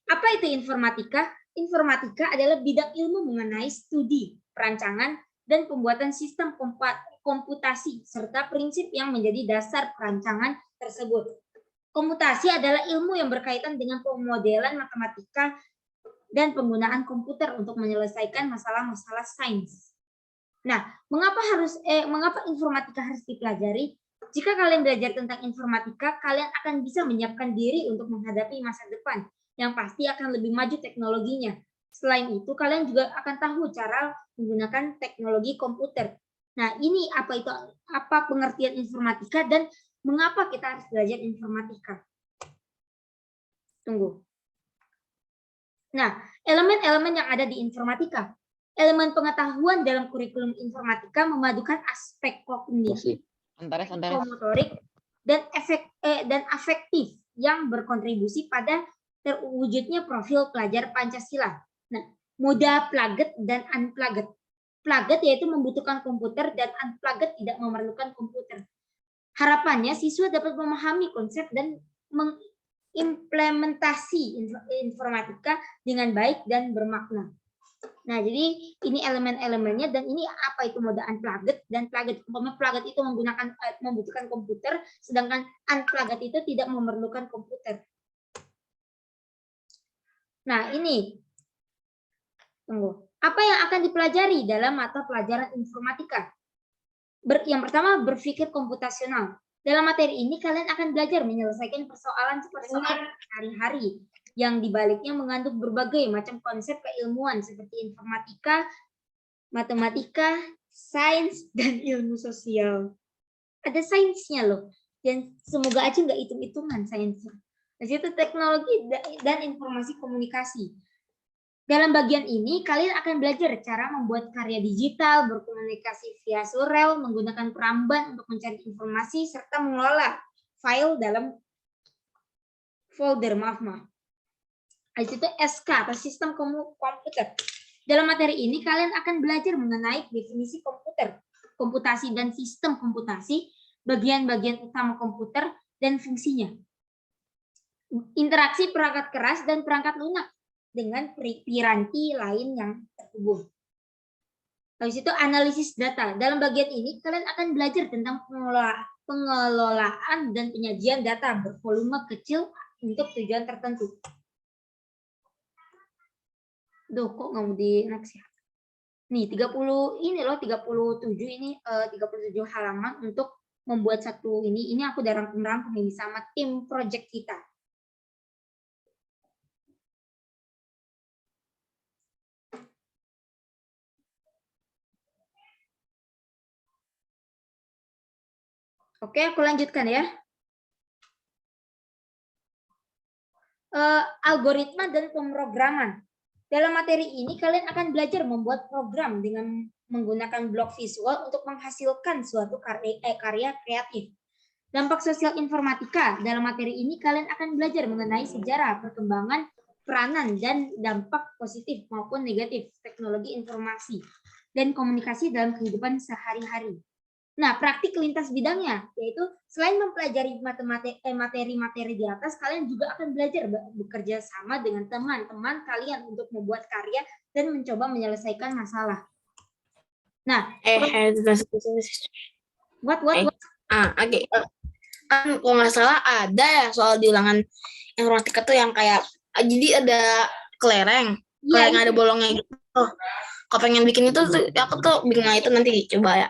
Apa itu informatika? Informatika adalah bidang ilmu mengenai studi, perancangan, dan pembuatan sistem komputasi, serta prinsip yang menjadi dasar perancangan tersebut. Komputasi adalah ilmu yang berkaitan dengan pemodelan matematika dan penggunaan komputer untuk menyelesaikan masalah-masalah sains. Nah, mengapa informatika harus dipelajari? Jika kalian belajar tentang informatika, kalian akan bisa menyiapkan diri untuk menghadapi masa depan yang pasti akan lebih maju teknologinya. Selain itu, kalian juga akan tahu cara menggunakan teknologi komputer. Nah, ini apa pengertian informatika dan mengapa kita harus belajar informatika? Tunggu. Nah, elemen-elemen yang ada di informatika. Elemen pengetahuan dalam kurikulum informatika memadukan aspek kognitif, motorik, dan afektif yang berkontribusi pada terwujudnya profil pelajar Pancasila. Nah, moda plugged dan unplugged. Plugged yaitu membutuhkan komputer dan unplugged tidak memerlukan komputer. Harapannya siswa dapat memahami konsep dan mengimplementasi informatika dengan baik dan bermakna. Nah, jadi ini elemen-elemennya dan ini apa itu moda unplugged dan plugged. Plugged itu membutuhkan komputer, sedangkan unplugged itu tidak memerlukan komputer. Nah, ini. Tunggu. Apa yang akan dipelajari dalam mata pelajaran informatika? Yang pertama, berpikir komputasional. Dalam materi ini, kalian akan belajar menyelesaikan persoalan sehari-hari yang dibaliknya mengandung berbagai macam konsep keilmuan seperti informatika, matematika, sains, dan ilmu sosial. Ada sainsnya loh. Dan semoga aja nggak hitung-hitungan sainsnya. Di situ teknologi dan informasi komunikasi. Dalam bagian ini, kalian akan belajar cara membuat karya digital, berkomunikasi via surel, menggunakan peramban untuk mencari informasi, serta mengelola file dalam folder. Di situ SK atau sistem komputer. Dalam materi ini, kalian akan belajar mengenai definisi komputer, komputasi dan sistem komputasi, bagian-bagian utama komputer, dan fungsinya. Interaksi perangkat keras dan perangkat lunak dengan piranti lain yang terhubung. Habis itu analisis data. Dalam bagian ini kalian akan belajar tentang pengelolaan dan penyajian data bervolume kecil untuk tujuan tertentu. Duh, kok nggak mau di next ya? Nih, 30 ini loh, 37 ini 37 halaman untuk membuat satu ini. Ini aku udah rangkum-rangkum ini sama tim project kita. Oke, aku lanjutkan ya. Algoritma dan pemrograman. Dalam materi ini, kalian akan belajar membuat program dengan menggunakan blok visual untuk menghasilkan suatu karya kreatif. Dampak sosial informatika. Dalam materi ini, kalian akan belajar mengenai sejarah, perkembangan, peranan, dan dampak positif maupun negatif teknologi informasi dan komunikasi dalam kehidupan sehari-hari. Nah, praktik lintas bidangnya, yaitu selain mempelajari materi-materi di atas, kalian juga akan belajar bekerja sama dengan teman-teman kalian untuk membuat karya dan mencoba menyelesaikan masalah. Nah, what? Oke. Kalau nggak salah ada ya soal di ulangan informatika tuh yang kayak, jadi ada kelereng ada bolongnya gitu. Kalau pengen bikin itu tuh, aku tuh bikin itu nanti coba ya.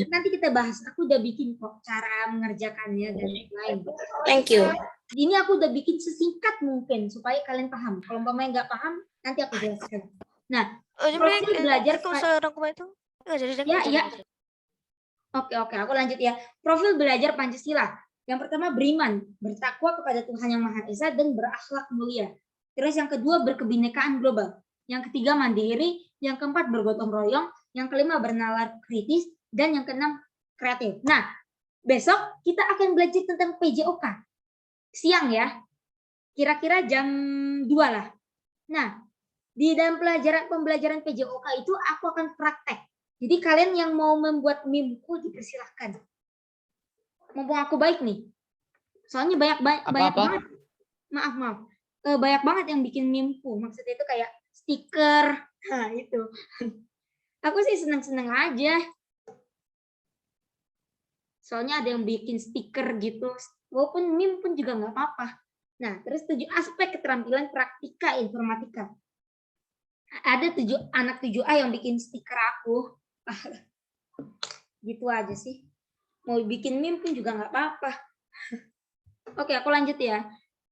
Nanti kita bahas. Aku udah bikin kok cara mengerjakannya dan lain. Thank you. Ini aku udah bikin sesingkat mungkin supaya kalian paham. Kalau umpamanya nggak paham, nanti aku jelaskan. Nah, profil belajar itu. Ya. Oke, aku lanjut ya. Profil belajar Pancasila. Yang pertama beriman, bertakwa kepada Tuhan Yang Maha Esa dan berakhlak mulia. Terus yang kedua berkebinekaan global. Yang ketiga mandiri, yang keempat bergotong royong, yang kelima bernalar kritis, dan yang keenam kreatif. Nah, besok kita akan belajar tentang PJOK. Siang ya, kira-kira jam 2 lah. Nah, di dalam pembelajaran PJOK itu aku akan praktek. Jadi kalian yang mau membuat meme-ku dipersilahkan. Mumpung aku baik nih. Soalnya banyak banget. maaf. Banyak banget yang bikin meme-ku. Maksudnya itu kayak stiker. Nah, itu. Aku sih seneng-seneng aja. Soalnya ada yang bikin stiker gitu. Walaupun meme pun juga nggak apa-apa. Nah, terus 7 aspek keterampilan praktika informatika. Ada 7 anak 7A yang bikin stiker aku. Gitu aja sih. Mau bikin meme pun juga nggak apa-apa. Oke, aku lanjut ya.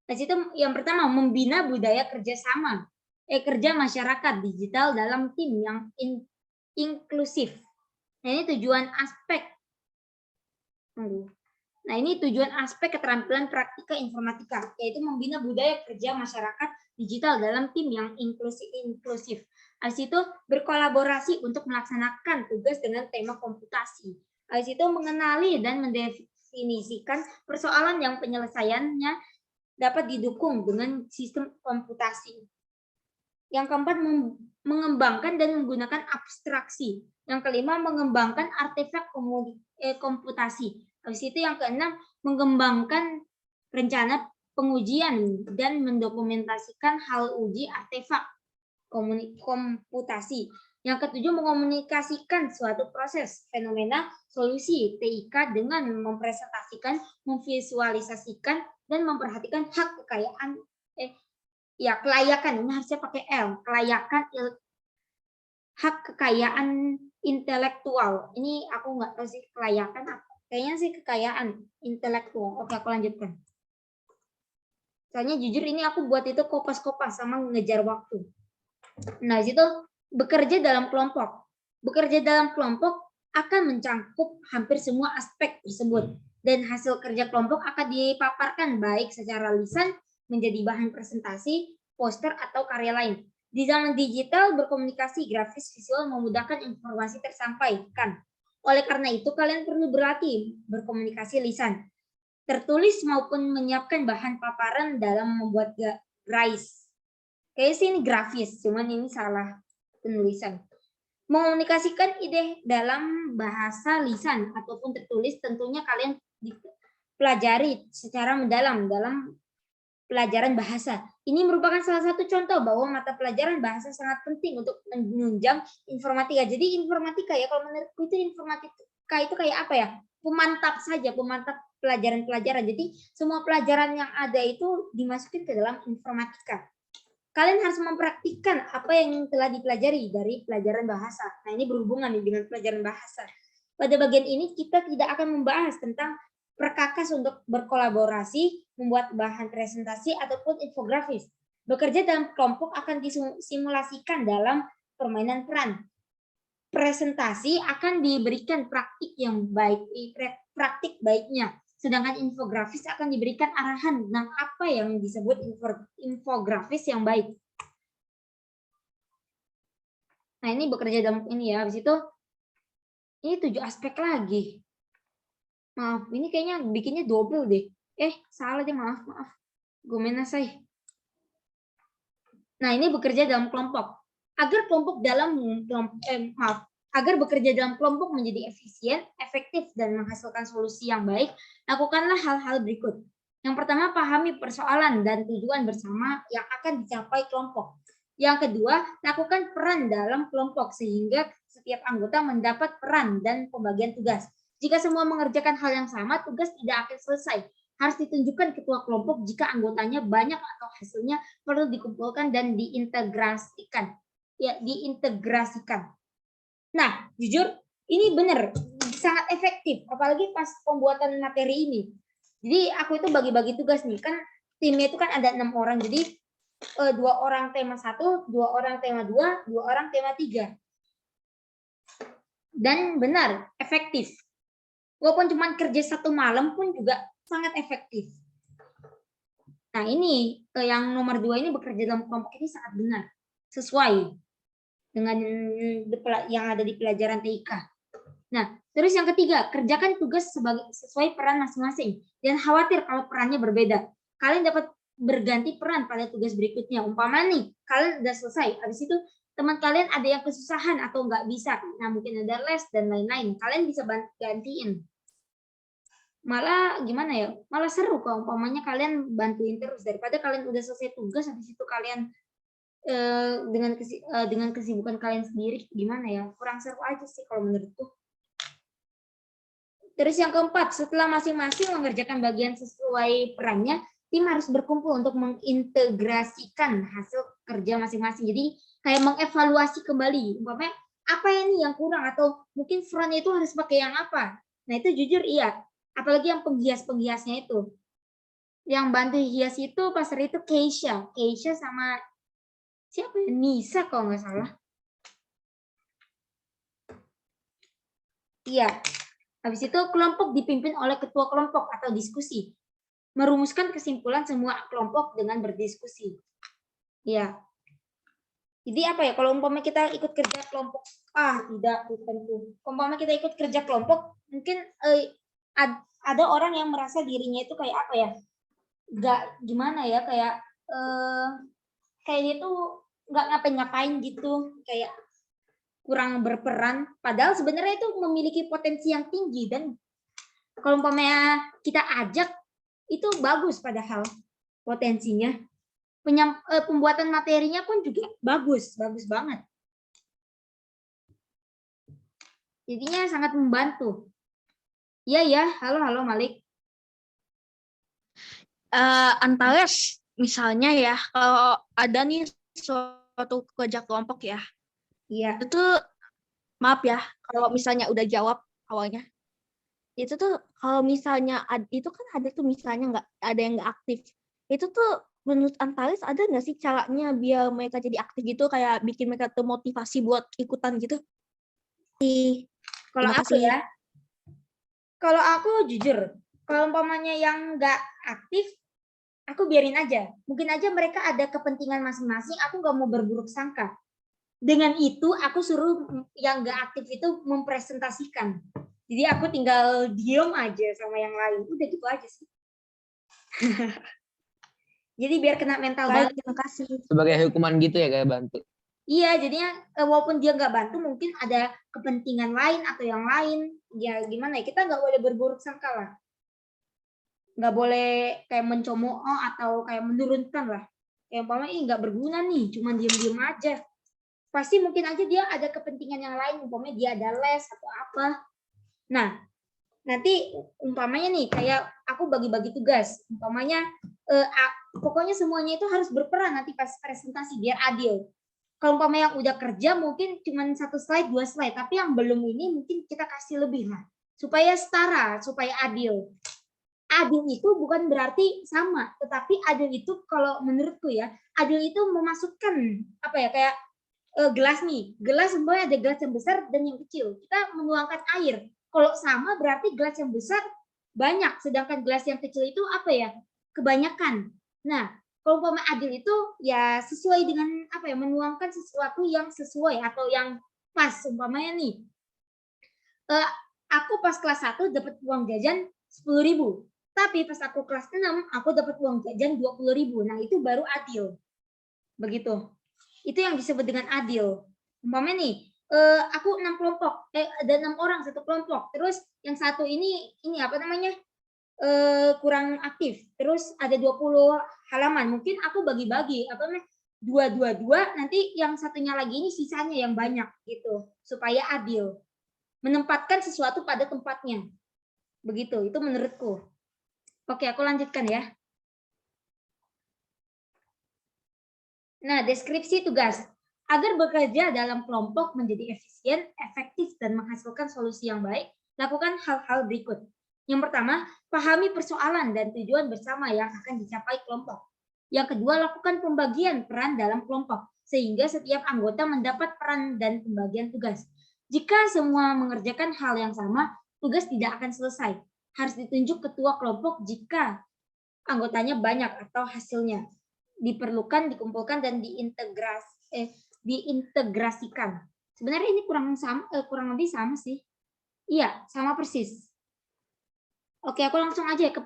Di situ yang pertama, membina budaya kerjasama. Kerja masyarakat digital dalam tim yang inklusif. Nah, ini tujuan aspek. Nah, ini tujuan aspek keterampilan praktika informatika, yaitu membina budaya kerja masyarakat digital dalam tim yang inklusif. Habis itu berkolaborasi untuk melaksanakan tugas dengan tema komputasi. Habis itu mengenali dan mendefinisikan persoalan yang penyelesaiannya dapat didukung dengan sistem komputasi. Yang keempat, mengembangkan dan menggunakan abstraksi. Yang kelima, mengembangkan artefak komputasi. Habis itu yang keenam, mengembangkan rencana pengujian dan mendokumentasikan hal uji artefak komputasi. Yang ketujuh, mengomunikasikan suatu proses, fenomena, solusi TIK dengan mempresentasikan, memvisualisasikan, dan memperhatikan hak kekayaan, kelayakan, ini harusnya pakai L, kelayakan hak kekayaan intelektual. Ini aku nggak tahu sih kelayakan apa. Kayaknya sih kekayaan intelektual. Oke, aku lanjutkan. Soalnya jujur ini aku buat itu kopas-kopas sama ngejar waktu. Nah, situ bekerja dalam kelompok. Bekerja dalam kelompok akan mencangkup hampir semua aspek tersebut. Dan hasil kerja kelompok akan dipaparkan baik secara lisan, menjadi bahan presentasi, poster, atau karya lain. Di zaman digital, berkomunikasi grafis visual memudahkan informasi tersampaikan. Oleh karena itu, kalian perlu berlatih berkomunikasi lisan, tertulis maupun menyiapkan bahan paparan dalam membuat GRAIS. Kayaknya sih ini grafis, cuman ini salah penulisan. Mengomunikasikan ide dalam bahasa lisan ataupun tertulis tentunya kalian dipelajari secara mendalam dalam pelajaran bahasa. Ini merupakan salah satu contoh bahwa mata pelajaran bahasa sangat penting untuk menunjang informatika. Jadi informatika ya, kalau menurutku itu informatika itu kayak apa ya? Pemantap saja, pemantap pelajaran-pelajaran. Jadi semua pelajaran yang ada itu dimasukin ke dalam informatika. Kalian harus mempraktikkan apa yang telah dipelajari dari pelajaran bahasa. Nah, ini berhubungan dengan pelajaran bahasa. Pada bagian ini kita tidak akan membahas tentang perkakas untuk berkolaborasi, membuat bahan presentasi ataupun infografis. Bekerja dalam kelompok akan disimulasikan dalam permainan peran. Presentasi akan diberikan praktik yang baik, praktik baiknya. Sedangkan infografis akan diberikan arahan tentang apa yang disebut infografis yang baik. Nah, ini bekerja dalam ini ya. Habis itu ini 7 aspek lagi. Maaf, ini kayaknya bikinnya double deh. Salah deh, maaf. Gomenasai. Nah, ini bekerja dalam kelompok. Agar bekerja dalam kelompok menjadi efisien, efektif, dan menghasilkan solusi yang baik, lakukanlah hal-hal berikut. Yang pertama, pahami persoalan dan tujuan bersama yang akan dicapai kelompok. Yang kedua, lakukan peran dalam kelompok sehingga setiap anggota mendapat peran dan pembagian tugas. Jika semua mengerjakan hal yang sama, tugas tidak akan selesai. Harus ditunjukkan ketua kelompok jika anggotanya banyak atau hasilnya perlu dikumpulkan dan diintegrasikan. Nah, jujur ini benar, sangat efektif, apalagi pas pembuatan materi ini. Jadi aku itu bagi-bagi tugas nih, kan timnya itu kan ada 6 orang, jadi 2 orang tema 1, 2 orang tema 2, 2 orang tema 3. Dan benar, efektif. Walaupun cuma kerja 1 malam pun juga sangat efektif. Nah, ini yang nomor 2 ini bekerja dalam kelompok ini sangat benar, sesuai dengan yang ada di pelajaran TIK. Nah, terus yang ketiga, kerjakan tugas sesuai peran masing-masing. Jangan khawatir kalau perannya berbeda. Kalian dapat berganti peran pada tugas berikutnya. Umpama nih, kalian udah selesai. Habis itu teman kalian ada yang kesusahan atau nggak bisa. Nah, mungkin ada les dan lain-lain. Kalian bisa gantiin. malah gimana ya, malah seru kalau umpamanya kalian bantuin terus daripada kalian udah selesai tugas habis itu kalian dengan kesibukan kalian sendiri, gimana ya, kurang seru aja sih kalau menurutku. Terus yang keempat, setelah masing-masing mengerjakan bagian sesuai perannya, tim harus berkumpul untuk mengintegrasikan hasil kerja masing-masing. Jadi kayak mengevaluasi kembali, umpamanya apa ya nih yang kurang atau mungkin front-nya itu harus pakai yang apa. Nah itu jujur iya, apalagi yang penghias-penghiasnya itu. Yang bantu hias itu pas hari itu Keisha sama siapa ya? Nisa kalau nggak salah. Iya. Habis itu kelompok dipimpin oleh ketua kelompok atau diskusi. Merumuskan kesimpulan semua kelompok dengan berdiskusi. Iya. Jadi apa ya, kalau umpamanya kita ikut kerja kelompok, tidak tentu. Umpamanya kita ikut kerja kelompok, mungkin ada orang yang merasa dirinya itu kayak apa ya, nggak gimana ya, kayak dia tuh nggak ngapain-ngapain gitu, kayak kurang berperan. Padahal sebenarnya itu memiliki potensi yang tinggi dan kalau umpamanya kita ajak itu bagus padahal potensinya. Pembuatan materinya pun juga bagus banget. Jadinya sangat membantu. Iya ya, halo Malik. Antales misalnya ya, kalau ada nih suatu kerja kelompok ya, Iya. itu maaf ya, kalau misalnya udah jawab awalnya, itu tuh kalau misalnya itu kan ada tuh misalnya nggak ada yang nggak aktif, itu tuh menurut Antalis ada nggak sih caranya biar mereka jadi aktif gitu, kayak bikin mereka termotivasi buat ikutan gitu? Kalau aku ya, kalau aku jujur, kalau umpamanya yang nggak aktif, aku biarin aja. Mungkin aja mereka ada kepentingan masing-masing, aku nggak mau berburuk sangka. Dengan itu, aku suruh yang nggak aktif itu mempresentasikan. Jadi aku tinggal diem aja sama yang lain. Udah gitu aja sih. Jadi biar kena mental banget. Terima kasih. Sebagai hukuman gitu ya, kayak bantu. Iya, jadinya walaupun dia nggak bantu, mungkin ada kepentingan lain atau yang lain. Ya gimana ya, kita nggak boleh berburuk sangka lah. Nggak boleh kayak mencemooh atau kayak menurunkan lah. Kayak umpamanya nggak berguna nih, cuma diem-diem aja. Pasti mungkin aja dia ada kepentingan yang lain, umpamanya dia ada les atau apa. Nah, nanti umpamanya nih kayak aku bagi-bagi tugas, umpamanya pokoknya semuanya itu harus berperan nanti pas presentasi biar adil. Kalau umpamanya yang udah kerja mungkin cuma 1 slide, 2 slide, tapi yang belum ini mungkin kita kasih lebih lah, supaya setara, supaya adil. Adil itu bukan berarti sama, tetapi adil itu kalau menurutku ya, adil itu memasukkan apa ya, kayak gelas nih, gelas semuanya ada gelas yang besar dan yang kecil. Kita menuangkan air. Kalau sama berarti gelas yang besar banyak, sedangkan gelas yang kecil itu apa ya? Kebanyakan. Nah, kalau umpama adil itu ya sesuai dengan apa ya? Menuangkan sesuatu yang sesuai atau yang pas. Umpamanya nih, aku pas kelas 1 dapat uang jajan 10.000. Tapi pas aku kelas 6, aku dapat uang jajan 20.000. Nah, itu baru adil. Begitu. Itu yang disebut dengan adil. Umpamanya nih, aku 6 kelompok, ada 6 orang satu kelompok. Terus yang satu ini apa namanya? Kurang aktif. Terus ada 20 halaman. Mungkin aku bagi-bagi apa namanya? 2 nanti yang satunya lagi ini sisanya yang banyak gitu, supaya adil. Menempatkan sesuatu pada tempatnya. Begitu, itu menurutku. Oke, aku lanjutkan ya. Nah, deskripsi tugas. Agar bekerja dalam kelompok menjadi efisien, efektif, dan menghasilkan solusi yang baik, lakukan hal-hal berikut. Yang pertama, pahami persoalan dan tujuan bersama yang akan dicapai kelompok. Yang kedua, lakukan pembagian peran dalam kelompok, sehingga setiap anggota mendapat peran dan pembagian tugas. Jika semua mengerjakan hal yang sama, tugas tidak akan selesai. Harus ditunjuk ketua kelompok jika anggotanya banyak atau hasilnya diperlukan, dikumpulkan, dan diintegrasikan. Sebenarnya ini kurang lebih sama sih. Iya, sama persis. Oke, aku langsung aja ke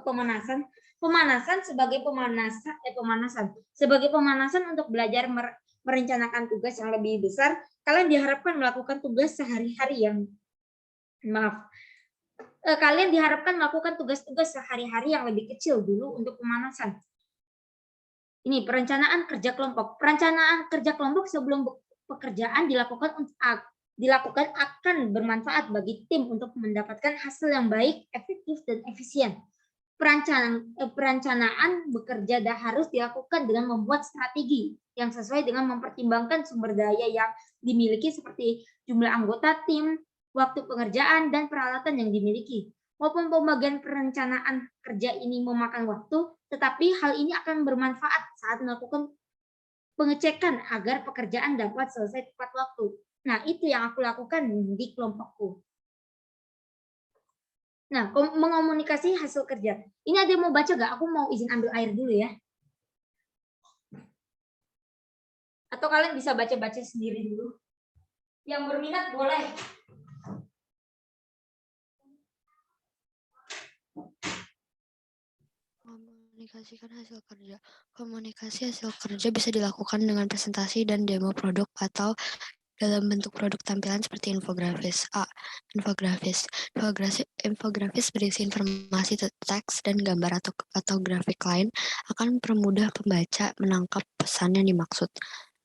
pemanasan. Pemanasan sebagai pemanasan untuk belajar merencanakan tugas yang lebih besar. Kalian diharapkan melakukan tugas sehari-hari yang kalian diharapkan melakukan tugas-tugas sehari-hari yang lebih kecil dulu untuk pemanasan. Ini perencanaan kerja kelompok. Perencanaan kerja kelompok sebelum pekerjaan dilakukan akan bermanfaat bagi tim untuk mendapatkan hasil yang baik, efektif, dan efisien. Perencanaan bekerja harus dilakukan dengan membuat strategi yang sesuai dengan mempertimbangkan sumber daya yang dimiliki seperti jumlah anggota tim, waktu pengerjaan, dan peralatan yang dimiliki. Walaupun pembagian perencanaan kerja ini memakan waktu, tetapi hal ini akan bermanfaat saat melakukan pengecekan agar pekerjaan dapat selesai tepat waktu. Nah, itu yang aku lakukan di kelompokku. Nah, mengomunikasi hasil kerja. Ini ada yang mau baca nggak? Aku mau izin ambil air dulu ya. Atau kalian bisa baca-baca sendiri dulu. Yang berminat boleh. Komunikasikan hasil kerja. Komunikasi hasil kerja bisa dilakukan dengan presentasi dan demo produk atau dalam bentuk produk tampilan seperti infografis. Infografis berisi informasi teks dan gambar atau grafik lain akan mempermudah pembaca menangkap pesan yang dimaksud.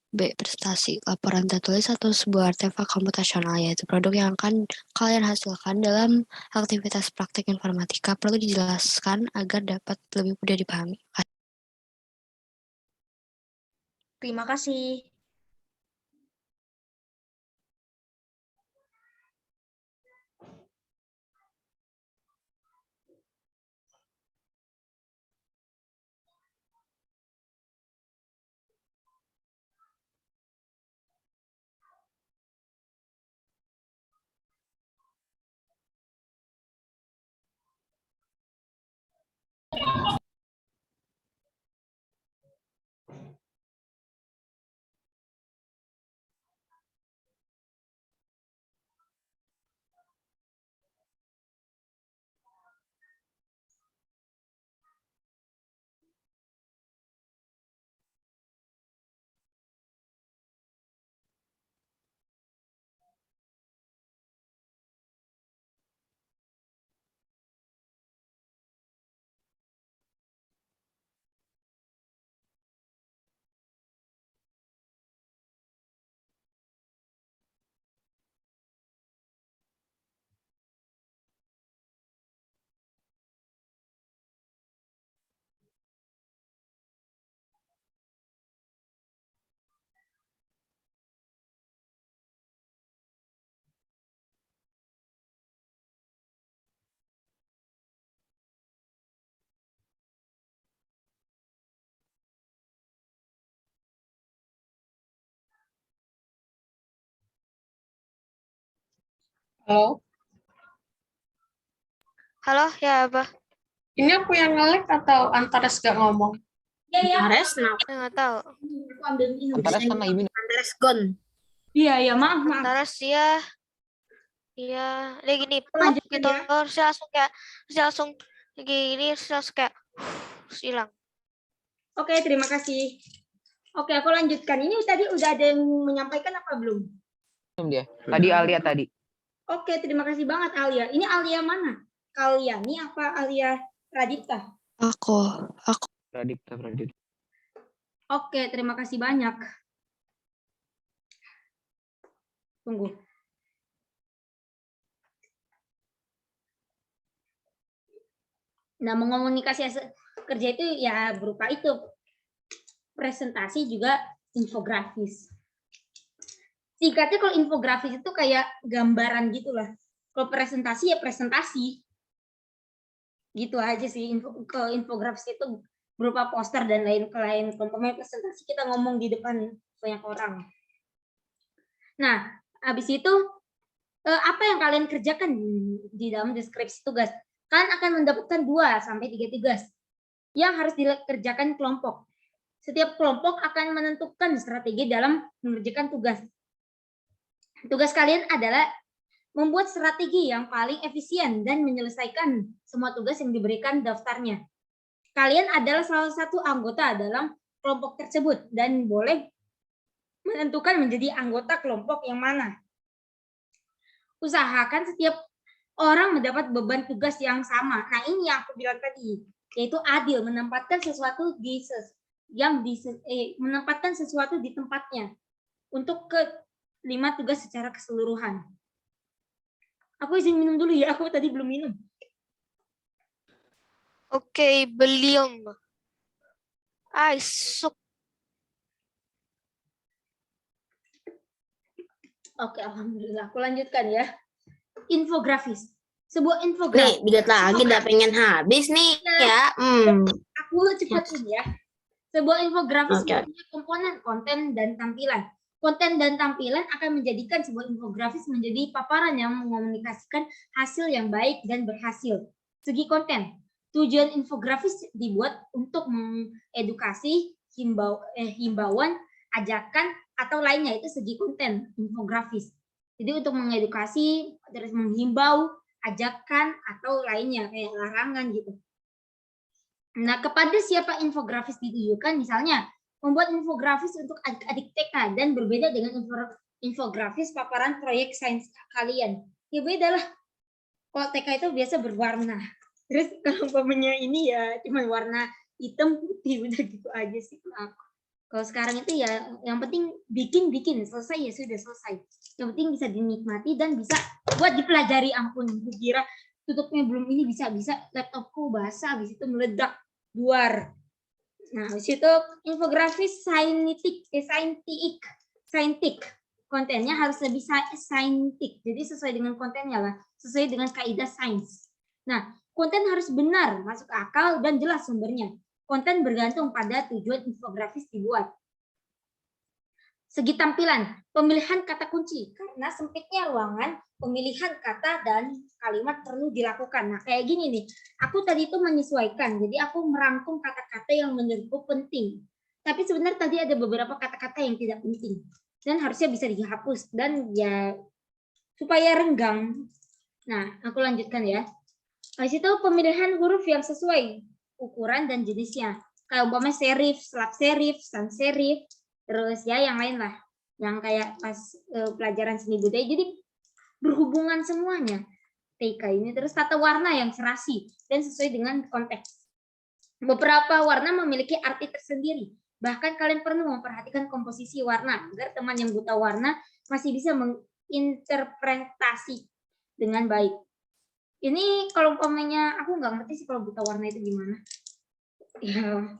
B. Presentasi, laporan tertulis atau sebuah artefak komputasional, yaitu produk yang akan kalian hasilkan dalam aktivitas praktik informatika, perlu dijelaskan agar dapat lebih mudah dipahami. Terima kasih. Halo, Halo, ya apa? ini aku yang nge-lag atau Antares gak ngomong? Ya, ya. Ares, kenapa? Saya nggak tahu. Aku ambil minum. Antara kan lagi minum. Ares gone. Iya, ya, maaf. Antara dia, dia gini, Lanjut gitu, ya. saya langsung gini, saya langsung kayak hilang. Oke, terima kasih. Oke, aku lanjutkan. Ini tadi udah ada yang menyampaikan apa belum? Minum dia. Tadi Alia tadi. Oke, terima kasih banget Alia. Ini Alia mana? Kaliani apa Alia Radipta? Aku. Pradipta. Oke, terima kasih banyak. Tunggu. Nah, mengomunikasi hasil kerja itu ya berupa itu. Presentasi juga infografis. Singkatnya kalau infografis itu kayak gambaran gitulah. Kalau presentasi ya presentasi. Gitu aja sih. Infografis itu berupa poster dan lain-lain. Kalau presentasi kita ngomong di depan banyak orang. Nah, habis itu apa yang kalian kerjakan di dalam deskripsi tugas? Kalian akan mendapatkan 2 sampai 3 tugas yang harus dikerjakan kelompok. Setiap kelompok akan menentukan strategi dalam mengerjakan tugas. Tugas kalian adalah membuat strategi yang paling efisien dan menyelesaikan semua tugas yang diberikan daftarnya. Kalian adalah salah satu anggota dalam kelompok tersebut dan boleh menentukan menjadi anggota kelompok yang mana. Usahakan setiap orang mendapat beban tugas yang sama. Nah, ini yang aku bilang tadi, yaitu adil, menempatkan sesuatu menempatkan sesuatu di tempatnya untuk kelima tugas secara keseluruhan. Aku izin minum dulu ya, aku tadi belum minum. Oke, belum. Sup. Oke, alhamdulillah. Aku lanjutkan ya. Infografis. Sebuah infografis. Nih, bidat lagi udah pengen habis nih ya. Aku cepetin ya. Sebuah infografis Oke. mempunyai komponen konten dan tampilan. Konten dan tampilan akan menjadikan sebuah infografis menjadi paparan yang mengomunikasikan hasil yang baik dan berhasil. Segi konten. Tujuan infografis dibuat untuk mengedukasi, himbauan, ajakan, atau lainnya, itu segi konten infografis. Jadi untuk mengedukasi, terus menghimbau, ajakan, atau lainnya kayak larangan gitu. Nah, kepada siapa infografis ditujukan? Misalnya membuat infografis untuk adik-adik TK dan berbeda dengan infografis paparan proyek sains kalian. Ya beda lah. Kalau TK itu biasa berwarna. Terus kalau umpamanya ini ya cuma warna hitam putih, udah gitu aja sih. Nah, kalau sekarang itu ya yang penting bikin selesai ya sudah selesai. Yang penting bisa dinikmati dan bisa buat dipelajari. Ampun, kira tutupnya belum ini bisa laptopku basah, habis itu meledak luar. Nah, habis itu infografis saintik. Kontennya harus lebih saintik. Jadi sesuai dengan kontennya lah, sesuai dengan kaidah sains. Nah, konten harus benar, masuk akal dan jelas sumbernya. Konten bergantung pada tujuan infografis dibuat. Segi tampilan, pemilihan kata kunci. Karena sempitnya ruangan, pemilihan kata dan kalimat perlu dilakukan. Nah, kayak gini nih. Aku tadi itu menyesuaikan. Jadi aku merangkum kata-kata yang menurutku penting. Tapi sebenarnya tadi ada beberapa kata-kata yang tidak penting. Dan harusnya bisa dihapus. Dan ya, supaya renggang. Nah, aku lanjutkan ya. Habis itu pemilihan huruf yang sesuai ukuran dan jenisnya. Kayak umpamanya serif, selap serif, sans serif, terus ya yang lain lah. Yang kayak pas pelajaran seni budaya. Jadi berhubungan semuanya. TK ini. Terus tata warna yang serasi dan sesuai dengan konteks. Beberapa warna memiliki arti tersendiri. Bahkan kalian perlu memperhatikan komposisi warna agar teman yang buta warna masih bisa menginterpretasi dengan baik. Ini kalau umpamanya aku nggak ngerti sih kalau buta warna itu gimana. Ya,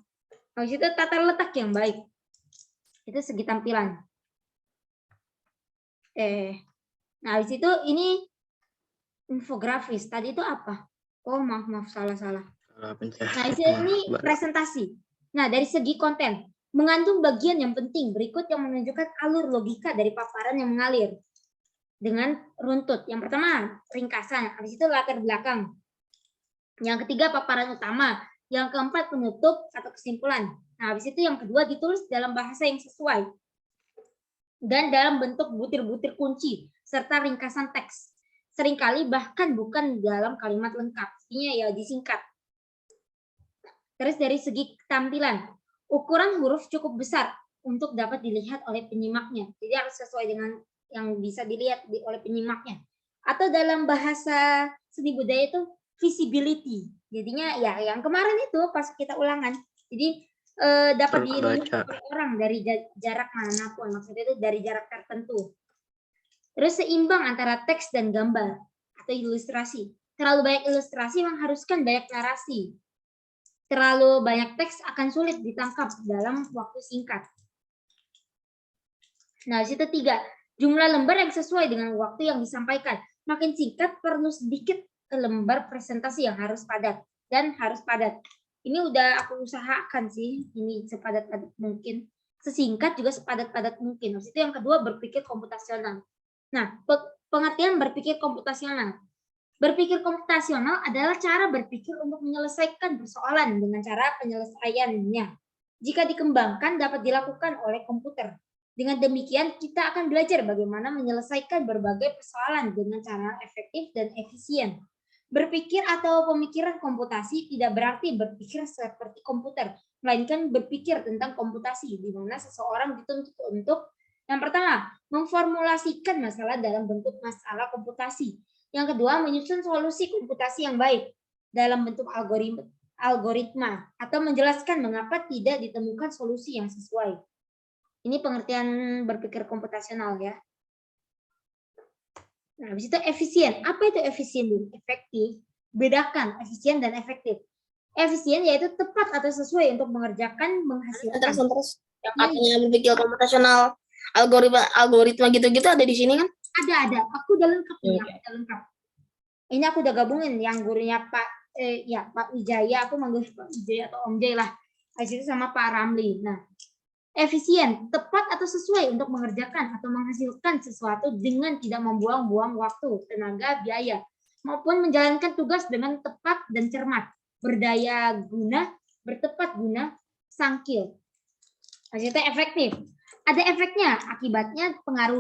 habis itu tata letak yang baik. Itu segi tampilan. Nah habis itu ini infografis. Tadi itu apa? Oh maaf salah. Nah ini presentasi. Nah dari segi konten mengandung bagian yang penting berikut yang menunjukkan alur logika dari paparan yang mengalir. Dengan runtut. Yang pertama, ringkasan. Habis itu latar belakang. Yang ketiga, paparan utama. Yang keempat, penutup atau kesimpulan. Nah, habis itu yang kedua, ditulis dalam bahasa yang sesuai. Dan dalam bentuk butir-butir kunci, serta ringkasan teks. Seringkali bahkan bukan dalam kalimat lengkap. Artinya ya disingkat. Terus dari segi tampilan, ukuran huruf cukup besar untuk dapat dilihat oleh penyimaknya. Jadi harus sesuai dengan yang bisa dilihat oleh penyimaknya. Atau dalam bahasa seni budaya itu visibility. Jadinya ya yang kemarin itu pas kita ulangan. Jadi dapat dilihat oleh orang dari jarak manapun. Maksudnya itu dari jarak tertentu. Terus seimbang antara teks dan gambar atau ilustrasi. Terlalu banyak ilustrasi mengharuskan banyak narasi. Terlalu banyak teks akan sulit ditangkap dalam waktu singkat. Nah, di situ 3. Jumlah lembar yang sesuai dengan waktu yang disampaikan. Makin singkat perlu sedikit lembar presentasi yang harus padat. Dan harus padat. Ini udah aku usahakan sih. Ini sepadat-padat mungkin. Sesingkat juga sepadat-padat mungkin. Habis itu yang kedua berpikir komputasional. Nah, pengertian berpikir komputasional. Berpikir komputasional adalah cara berpikir untuk menyelesaikan persoalan dengan cara penyelesaiannya. Jika dikembangkan dapat dilakukan oleh komputer. Dengan demikian, kita akan belajar bagaimana menyelesaikan berbagai persoalan dengan cara efektif dan efisien. Berpikir atau pemikiran komputasi tidak berarti berpikir seperti komputer, melainkan berpikir tentang komputasi, di mana seseorang dituntut untuk yang pertama, memformulasikan masalah dalam bentuk masalah komputasi. Yang kedua, menyusun solusi komputasi yang baik dalam bentuk algoritma atau menjelaskan mengapa tidak ditemukan solusi yang sesuai. Ini pengertian berpikir komputasional ya. Nah, habis itu efisien. Apa itu efisien dulu? Efektif. Bedakan efisien dan efektif. Efisien yaitu tepat atau sesuai untuk mengerjakan, menghasilkan. Terus yang katanya berpikir komputasional, algoritma gitu-gitu ada di sini kan? Ada. Aku udah lengkap nih, aku udah lengkap. Ini aku udah gabungin yang gurunya Pak Wijaya, aku manggil Pak Wijaya atau Om Jay lah. Habis itu sama Pak Ramli. Nah, efisien, tepat atau sesuai untuk mengerjakan atau menghasilkan sesuatu dengan tidak membuang-buang waktu, tenaga, biaya, maupun menjalankan tugas dengan tepat dan cermat, berdaya guna, bertepat guna, sangkil. Maksudnya efektif. Ada efeknya, akibatnya pengaruh